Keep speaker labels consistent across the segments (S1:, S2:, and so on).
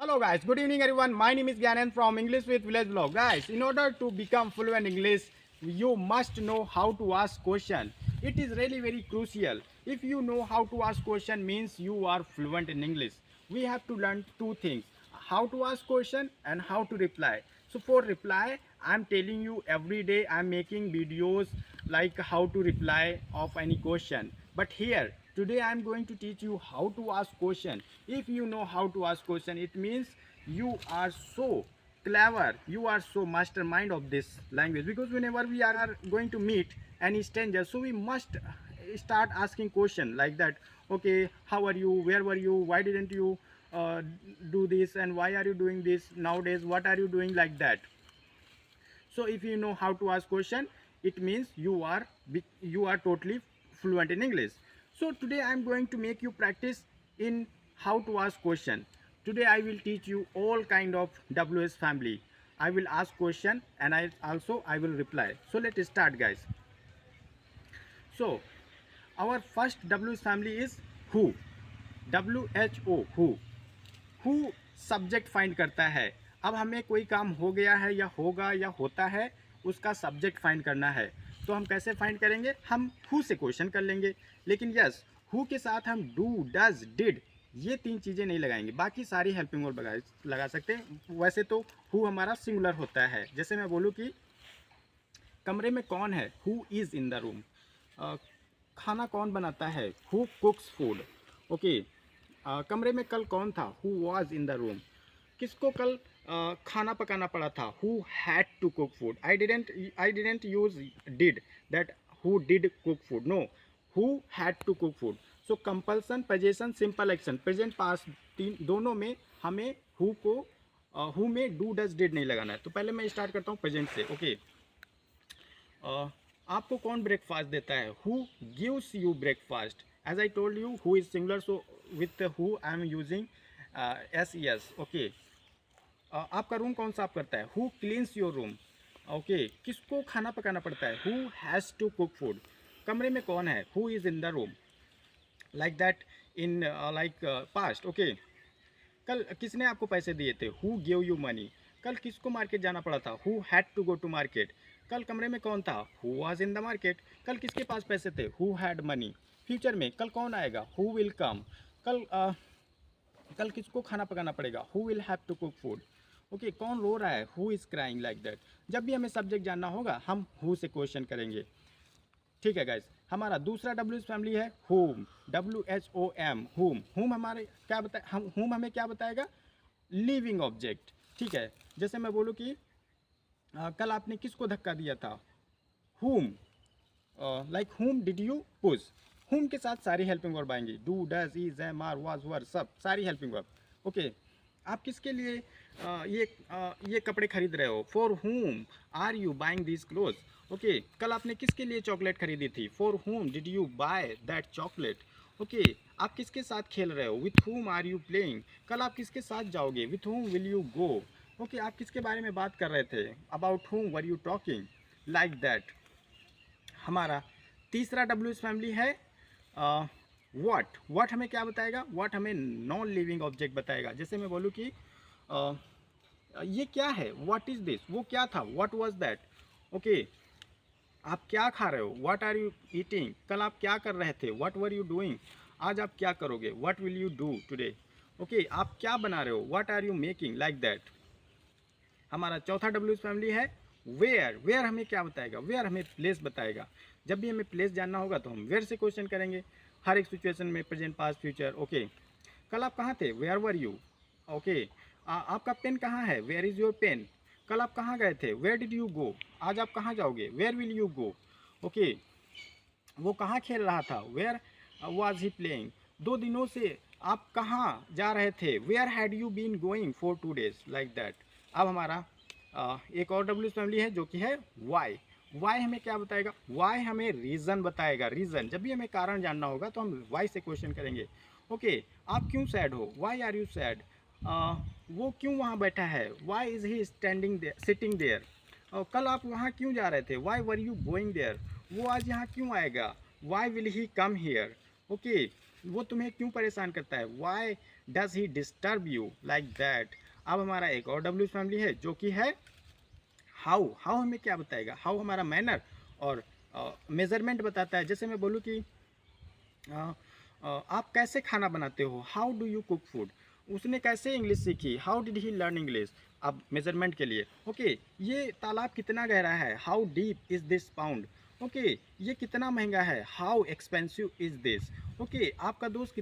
S1: Hello guys, good evening everyone. My name is Gyanan from English with Village Vlog. Guys, in order to become fluent in English, you must know how to ask question. It is really very crucial. If you know how to ask question means you are fluent in English. We have to learn two things, how to ask question and how to reply. So for reply, I'm telling you every day I'm making videos like how to reply of any question. But here, today I'm going to teach you how to ask question. If you know how to ask question, it means you are so clever, you are so mastermind of this language, because whenever we are going to meet any stranger, so we must start asking question like that. Okay, how are you, where were you, why didn't you uh, do this, and why are you doing this nowadays, what are you doing, like that. So if you know how to ask question, it means you are totally fluent in English. So today I am going to make you practice in how to ask question. Today I will teach you all kind of WS family. I will ask question and I will reply. So let's start guys. So our first WS family is who. WHO who subject find करता है. अब हमें कोई काम हो गया है या होगा या होता है, उसका सब्जेक्ट फाइंड करना है. तो हम कैसे फाइंड करेंगे, हम हु से क्वेश्चन कर लेंगे. लेकिन यस, हु के साथ हम डू, डज, डिड ये तीन चीज़ें नहीं लगाएंगे. बाकी सारी हेल्पिंग वर्ब लगा सकते हैं. वैसे तो हु हमारा सिंगुलर होता है. जैसे मैं बोलूँ कि कमरे में कौन है, who is in the room. खाना कौन बनाता है, हु कुक्स फूड. ओके, कमरे में कल कौन था, who was in the room. किसको कल खाना पकाना पड़ा था, who had to cook food. I didn't use did, that who did cook food. No, who had to cook food. So compulsion, possession, simple action, present past, तीन दोनों में हमें हु में डू डज डिड नहीं लगाना है. तो पहले मैं स्टार्ट करता हूँ प्रेजेंट से. ओके, आपको कौन ब्रेकफास्ट देता है, who gives you breakfast. As I told you, who is singular, so with who I am using SES. Okay. आपका रूम कौन साफ करता है, who cleans your room. Okay. किसको खाना पकाना पड़ता है, who has to cook food. कमरे में कौन है, who is in the room. Like that in past. Okay. कल किसने आपको पैसे दिए थे, who gave you money. कल किसको मार्केट जाना पड़ा था, who had to go to market. कल कमरे में कौन था, who was in the market. कल किसके पास पैसे थे, who had money. फ्यूचर में कल कौन आएगा, हु विल कम. कल किसको खाना पकाना पड़ेगा, who will have to cook food. Okay, कौन रो रहा है, who is crying. Like that. जब भी हमें सब्जेक्ट जानना होगा हम हु से क्वेश्चन करेंगे. ठीक है गाइस. हमारा दूसरा डब्ल्यू फैमिली है होम. WHOM, home. होम हमारे क्या होम हमें क्या बताएगा, लिविंग ऑब्जेक्ट. ठीक है. जैसे मैं बोलूँ कि कल आपने किसको धक्का दिया था, whom. Like whom did you push. Whom के साथ सारी हेल्पिंग वर्ब आएंगी, do, does, is, am, are, was, were, सब सारी हेल्पिंग वर्ब. ओके, आप किसके लिए ये कपड़े खरीद रहे हो, for whom are you buying this cloth. Okay, कल आपने किसके लिए चॉकलेट खरीदी थी, for whom did you buy that chocolate. Okay, आप किसके साथ खेल रहे हो, with whom are you playing. कल आप किसके साथ जाओगे, with whom will you go. Okay, आप किसके बारे में बात कर रहे थे, about whom were you talking. Like that. हमारा तीसरा डब्ल्यू फैमिली है व्हाट हमें क्या बताएगा, व्हाट हमें नॉन लिविंग ऑब्जेक्ट बताएगा. जैसे मैं बोलूँ कि ये क्या है, व्हाट इज़ दिस, वो क्या था, व्हाट वाज दैट. ओके, आप क्या खा रहे हो, व्हाट आर यू ईटिंग. कल आप क्या कर रहे थे, व्हाट वर यू डूइंग. आज आप क्या करोगे, what will you do today. Okay, आप क्या बना रहे हो, what are you making. Like that. हमारा चौथा डब्ल्यू फैमिली है वेयर हमें क्या बताएगा, वेयर हमें प्लेस बताएगा. जब भी हमें प्लेस जानना होगा तो हम वेयर से क्वेश्चन करेंगे, हर एक सिचुएशन में, प्रेजेंट, पास्ट, फ्यूचर. ओके, कल आप कहाँ थे, वेयर वर यू. ओके, आपका पेन कहाँ है, वेयर इज़ योर पेन. कल आप कहाँ गए थे, वेयर डिड यू गो. आज आप कहाँ जाओगे, where will you go. Okay, वो कहाँ खेल रहा था, वेयर वाज ही प्लेइंग. 2 दिनों से आप कहाँ जा रहे थे, where had you been going for 2 days. Like that. अब हमारा एक और डब्ल्यू फैमिली है जो कि है वाई हमें क्या बताएगा, वाई हमें रीज़न बताएगा. रीज़न, जब भी हमें कारण जानना होगा तो हम वाई से क्वेश्चन करेंगे. ओके, आप क्यों सैड हो, वाई आर यू सैड. वो क्यों वहाँ बैठा है, why is he standing there, sitting there. कल आप वहाँ क्यों जा रहे थे, why were you going there. वो आज यहाँ क्यों आएगा, why will he come here. Okay, वो तुम्हें क्यों परेशान करता है, why does he disturb you, like that. अब हमारा एक और डब्ल्यू फैमिली है जो कि है हाउ। हाउ हमें क्या बताएगा? हाउ हमारा मैनर और मेजरमेंट बताता है। जैसे मैं बोलूँ कि आप कैसे खाना बनाते हो, how do you cook food. उसने कैसे इंग्लिश सीखी, how did he learn English. अब मेजरमेंट के लिए ओके, ये तालाब कितना गहरा है, how deep is this pound. Okay, ये कितना महंगा है, how expensive is this. Okay, आपका दोस्त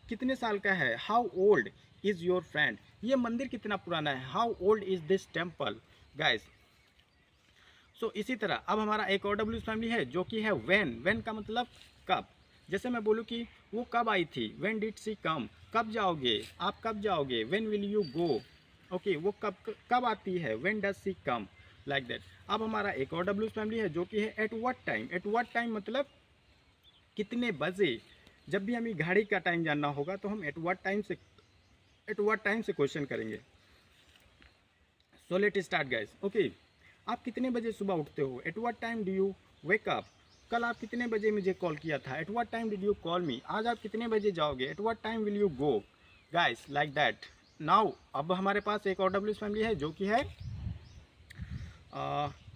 S1: कितने साल का है, how old is your friend. ये मंदिर कितना पुराना है, how old is this temple guys. So इसी तरह अब हमारा एक और डब्ल्यू फैमिली है जो कि है व्हेन। व्हेन का मतलब कब। जैसे मैं बोलूँ कि वो कब आई थी, व्हेन डिड सी कम। कब जाओगे, आप कब जाओगे, when will you go. Okay, वो कब कब आती है, when does she come, like that. अब हमारा एक और डब्ल्यू फैमिली है जो कि है at what time. At what time मतलब कितने बजे। जब भी हमें घड़ी का टाइम जानना होगा तो हम एट व्हाट टाइम से क्वेश्चन करेंगे। So let start guys. Okay, आप कितने बजे सुबह उठते हो, at what time do you wake up. कल आप कितने बजे मुझे कॉल किया था, at what time did you call मी। आज आप कितने बजे जाओगे, at what time will you go guys, like that. Now अब हमारे पास एक और डब्ल्यू फैमिली है जो कि है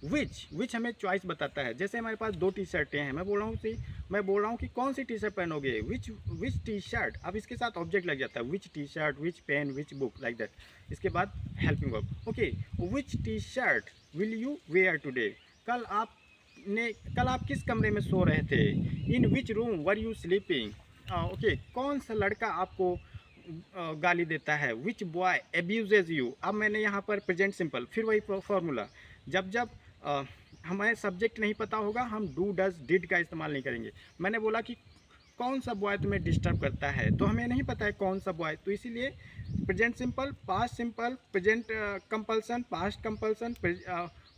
S1: विच हमें चॉइस बताता है। जैसे हमारे पास दो टी शर्टें हैं, मैं बोल रहा हूँ कि कौन सी टी शर्ट पहनोगे, विच टी शर्ट। अब इसके साथ ऑब्जेक्ट लग जाता है, which T shirt, which pen, which book, like that. इसके बाद helping verb. Okay, which T shirt will you wear today. कल आप किस कमरे में सो रहे थे, in which room were you sleeping. Okay, कौन सा लड़का आपको गाली देता है, विच बॉय एब्यूजेज यू। अब मैंने यहाँ पर प्रेजेंट सिंपल, फिर वही फॉर्मूला। जब जब हमें सब्जेक्ट नहीं पता होगा हम डू डज डिड का इस्तेमाल नहीं करेंगे। मैंने बोला कि कौन सा बॉय तुम्हें डिस्टर्ब करता है, तो हमें नहीं पता है कौन सा बॉय, तो इसीलिए present simple, past simple, present compulsion, past compulsion,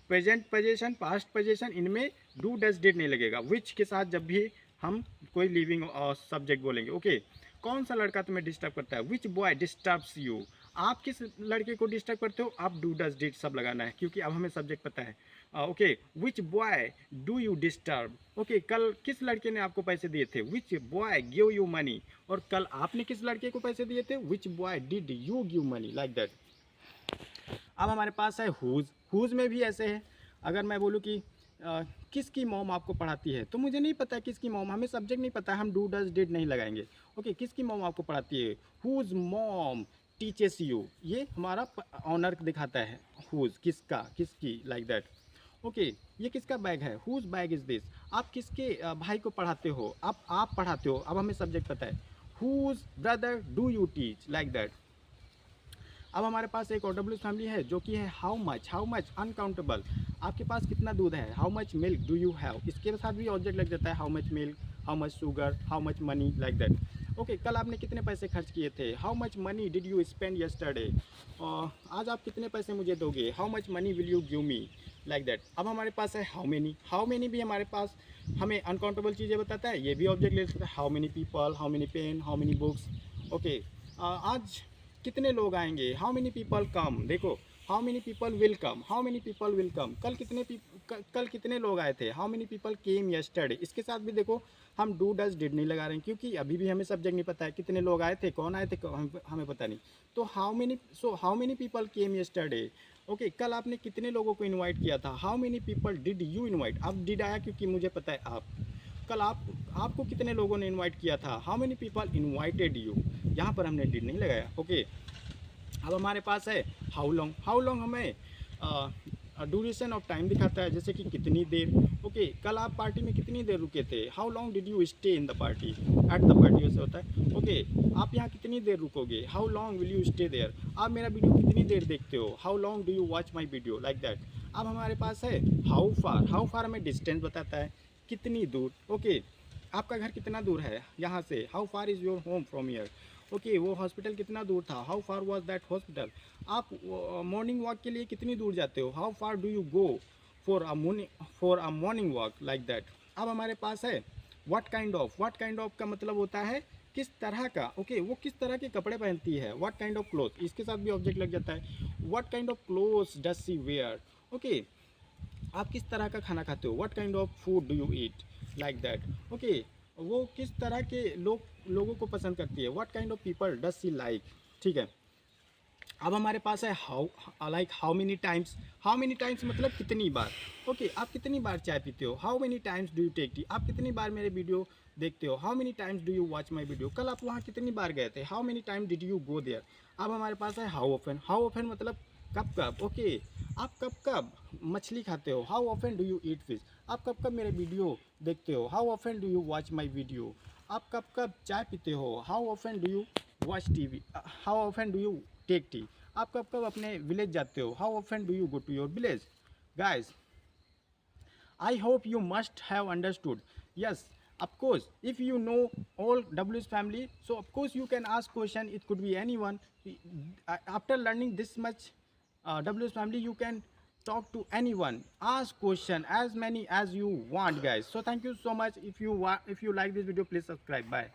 S1: present position, past position, इनमें डू डज डिड नहीं लगेगा। विच के साथ जब भी हम कोई लिविंग सब्जेक्ट बोलेंगे। ओके, कौन सा लड़का तुम्हें डिस्टर्ब करता है, विच बॉय डिस्टर्ब्स यू। आप किस लड़के को डिस्टर्ब करते हो, आप डू डज डिड सब लगाना है क्योंकि अब हमें सब्जेक्ट पता है। Okay, which boy do you disturb. Okay, कल किस लड़के ने आपको पैसे दिए थे, which boy give you money. और कल आपने किस लड़के को पैसे दिए थे, which boy did you give money, like that. अब हमारे पास है हुज। हुज में भी ऐसे है। अगर मैं बोलूँ कि किसकी मॉम आपको पढ़ाती है, तो मुझे नहीं पता है किसकी मॉम, हमें सब्जेक्ट नहीं पता है, हम डू डज डिड नहीं लगाएंगे। ओके, किसकी मॉम आपको पढ़ाती है, हुज मॉम टीचेस यू। ये हमारा ऑनर दिखाता है, हुज किसका, किसकी, लाइक दैट। ओके, ये किसका बैग है, हुज बैग इज़ दिस। आप किसके भाई को पढ़ाते हो, आप पढ़ाते हो, अब हमें सब्जेक्ट पता है, whose brother do you teach, like that. अब हमारे पास एक और डब्ल्यू फैमिली है जो कि है how much. How much uncountable, आपके पास कितना दूध है, how much milk do you have. इसके साथ भी ऑब्जेक्ट लग जाता है, how much milk, how much sugar, how much money, like that. Okay, कल आपने कितने पैसे खर्च किए थे, how much money did you spend yesterday. आज आप कितने पैसे मुझे दोगे, how much money will you give me, like that. अब हमारे पास है हाउ मेनी। हाउ मेनी भी हमारे पास हमें अनकाउंटेबल चीज़ें बताता है, ये भी ऑब्जेक्ट ले सकता है, how many people, how many pen, how many books. Okay, आज कितने लोग आएंगे, हाउ मेनी पीपल कम। देखो, how many people will come, how many people will come. कल कितने लोग आए थे, how many people came yesterday. इसके साथ भी देखो हम डू डज डिड नहीं लगा रहे हैं क्योंकि अभी भी हमें सब्जेक्ट नहीं पता है, कितने लोग आए थे, कौन आए थे, हमें पता नहीं। तो how many people came yesterday. Okay, कल आपने कितने लोगों को इनवाइट किया था, how many people did you invite. अब डिड आया क्योंकि मुझे पता है कल आपको कितने लोगों ने इनवाइट किया था, how many people invited you. यहाँ पर हमने डिड नहीं लगाया। ओके, अब हमारे पास है हाउ लॉन्ग। हाउ लॉन्ग हमें ड्यूरेशन ऑफ टाइम दिखाता है, जैसे कि कितनी देर। ओके, कल आप पार्टी में कितनी देर रुके थे, how long did you stay in the party, at the party वैसे होता है। ओके, आप यहाँ कितनी देर रुकोगे, how long will you stay there. आप मेरा वीडियो कितनी देर देखते हो, how long do you watch my video, like that. अब हमारे पास है हाउ फार। हाउ फार हमें डिस्टेंस बताता है, कितनी दूर। ओके, आपका घर कितना दूर है यहाँ से, how far is your home from year. Okay, वो हॉस्पिटल कितना दूर था, how far was that hospital. आप मॉर्निंग वॉक के लिए कितनी दूर जाते हो, how far do you go for a morning walk, like that. अब हमारे पास है what kind of. What kind of का मतलब होता है किस तरह का। ओके, वो किस तरह के कपड़े पहनती है, व्हाट काइंड ऑफ क्लोथ। इसके साथ भी ऑब्जेक्ट लग जाता है, what kind of clothes does she where. Okay, आप किस तरह का खाना खाते हो, what kind of food do you eat, like that. Okay, वो किस तरह के लोगों को पसंद करती है, what kind of people does she like. ठीक है, अब हमारे पास है हाउ मेनी टाइम्स मतलब कितनी बार। ओके, आप कितनी बार चाय पीते हो, how many times do you take tea, आप कितनी बार मेरे वीडियो देखते हो, how many times do you watch my video, कल आप वहाँ कितनी बार गए थे, how many time did you go there. अब हमारे पास है हाउ ऑफन मतलब कब कब। ओके, आप कब कब मछली खाते हो, how often do you eat fish, आप कब कब मेरे वीडियो देखते हो, how often do you watch my video, आप कब कब चाय पीते हो, how often do you watch TV, how often do you take tea, आप कब कब अपने विलेज जाते हो, how often do you go to your village. Guys, I hope you must have understood. Yes, of course, if you know all W's family, so of course you can ask question. It could be anyone. After learning this much W's family, you can talk to anyone. Ask question as many as you want, guys. So thank you so much. If you like this video, please subscribe. Bye.